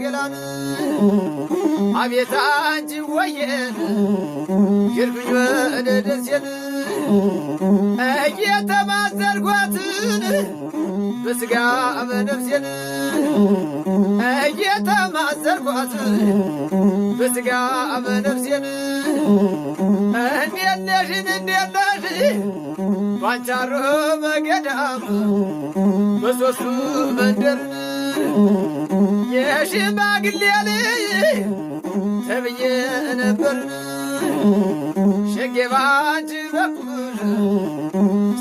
ገላን አቤት አንቺ ወየን ይርግኝ ወደ ደሴን እየተማዘልኳትን በስጋ በነፍሴን እየተማዘልኳት በስጋ በነፍሴን እንዴት ነሽ ባንቻሮ በገዳም በሶስቱ መንደር የሽማግሌ ልጅ ተብዬ ነበር ሸጌ ባንቺ በኩል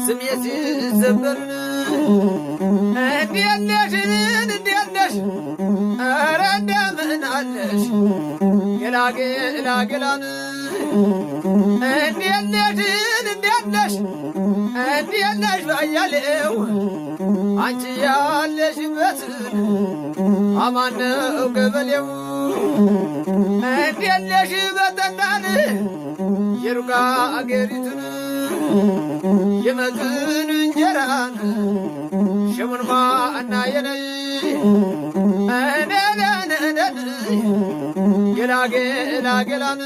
ስሜ ሲዘበር እንዴት ነሽ ኧረ እንደምን አለሽ ገላገላን እንዴት ነሽ ባያሌው አንቺ ያለሽበትን አማን ነው ገበሌው እንዴት ነሽ በጠናን የሩቅ አገሪቱን የመጡን እንጀራን ሸሙን ማና የነይ ገላገላን